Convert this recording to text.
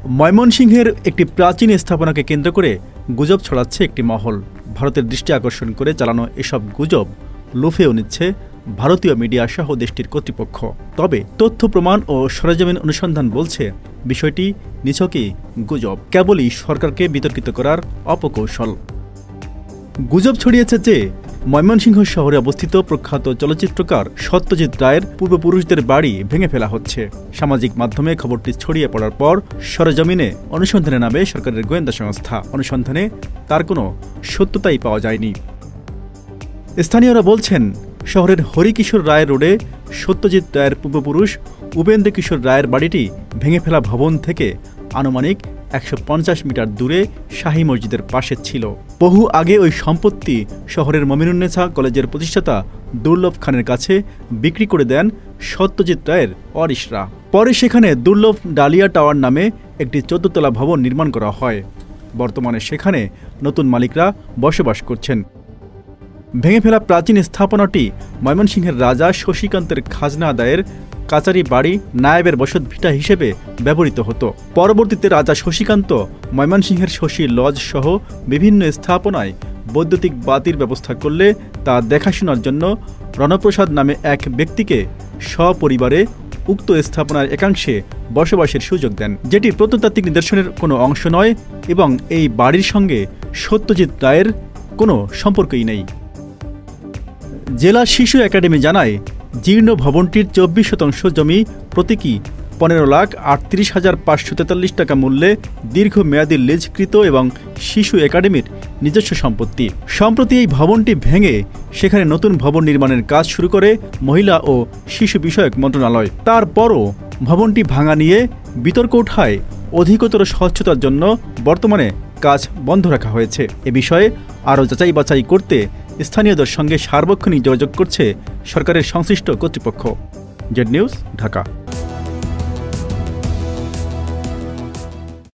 ময়মনসিংহের একটি প্রাচীন স্থাপনাকে কেন্দ্র করে গুজব ছড়াচ্ছে একটি মহল। ভারতের দৃষ্টি আকর্ষণ করে চালানো এসব গুজব লুফেও নিচ্ছে ভারতীয় মিডিয়া সহ দেশটির কর্তৃপক্ষ। তবে তথ্য প্রমাণ ও সরেজমিন অনুসন্ধান বলছে বিষয়টি নিছকই গুজব, কেবলই সরকারকে বিতর্কিত করার অপকৌশল। গুজব ছড়িয়েছে যে ময়মনসিংহ শহরে অবস্থিত প্রখ্যাত চলচ্চিত্রকার সত্যজিৎ রায়ের পূর্বপুরুষদের বাড়ি ভেঙে ফেলা হচ্ছে। সামাজিক মাধ্যমে খবরটি ছড়িয়ে পড়ার পর সরেজমিনে অনুসন্ধানে নামে সরকারের গোয়েন্দা সংস্থা। অনুসন্ধানে তার কোনো সত্যতাই পাওয়া যায়নি। স্থানীয়রা বলছেন, শহরের হরিকিশোর রায় রোডে সত্যজিৎ রায়ের পূর্বপুরুষ উপেন্দ্র কিশোর রায়ের বাড়িটি ভেঙে ফেলা ভবন থেকে আনুমানিক ১৫০ মিটার দূরে শাহী মসজিদের পাশে ছিল। বহু আগে ওই সম্পত্তি শহরের মমিনুন্নেছা কলেজের প্রতিষ্ঠাতা দুর্লভ খানের কাছে বিক্রি করে দেন সত্যজিৎ রায়ের ওয়ারিশরা। পরে সেখানে দুর্লভ ডালিয়া টাওয়ার নামে একটি ১৪ তলা ভবন নির্মাণ করা হয়। বর্তমানে সেখানে নতুন মালিকরা বসবাস করছেন। ভেঙে ফেলা প্রাচীন স্থাপনাটি ময়মনসিংহের রাজা শশীকান্তের খাজনা আদায়ের কাচারি বাড়ি নায়েবের বসতভিটা হিসেবে ব্যবহৃত হতো। পরবর্তীতে রাজা শশীকান্ত ময়মনসিংহের শশী লজ সহ বিভিন্ন স্থাপনায় বৈদ্যুতিক বাতির ব্যবস্থা করলে তা দেখাশোনার জন্য রণপ্রসাদ নামে এক ব্যক্তিকে সপরিবারে উক্ত স্থাপনার একাংশে বসবাসের সুযোগ দেন, যেটি প্রত্নতাত্ত্বিক নিদর্শনের কোনো অংশ নয় এবং এই বাড়ির সঙ্গে সত্যজিৎ রায়ের কোনো সম্পর্কই নেই। জেলা শিশু একাডেমি জানায়, জীর্ণ ভবনটির ২৪% জমি প্রতীকী ১৫,৩৮,৫৪৩ টাকা মূল্যে দীর্ঘমেয়াদী লিজকৃত এবং শিশু একাডেমির নিজস্ব সম্পত্তি। সম্প্রতি এই ভবনটি ভেঙে সেখানে নতুন ভবন নির্মাণের কাজ শুরু করে মহিলা ও শিশু বিষয়ক মন্ত্রণালয়। তারপরও ভবনটি ভাঙা নিয়ে বিতর্ক ওঠায় অধিকতর স্বচ্ছতার জন্য বর্তমানে কাজ বন্ধ রাখা হয়েছে। এ বিষয়ে আরও যাচাই বাছাই করতে স্থানীয়দের সঙ্গে সার্বক্ষণিক যোগাযোগ করছে সরকারের সংশ্লিষ্ট কর্তৃপক্ষ। Z news, Dhaka.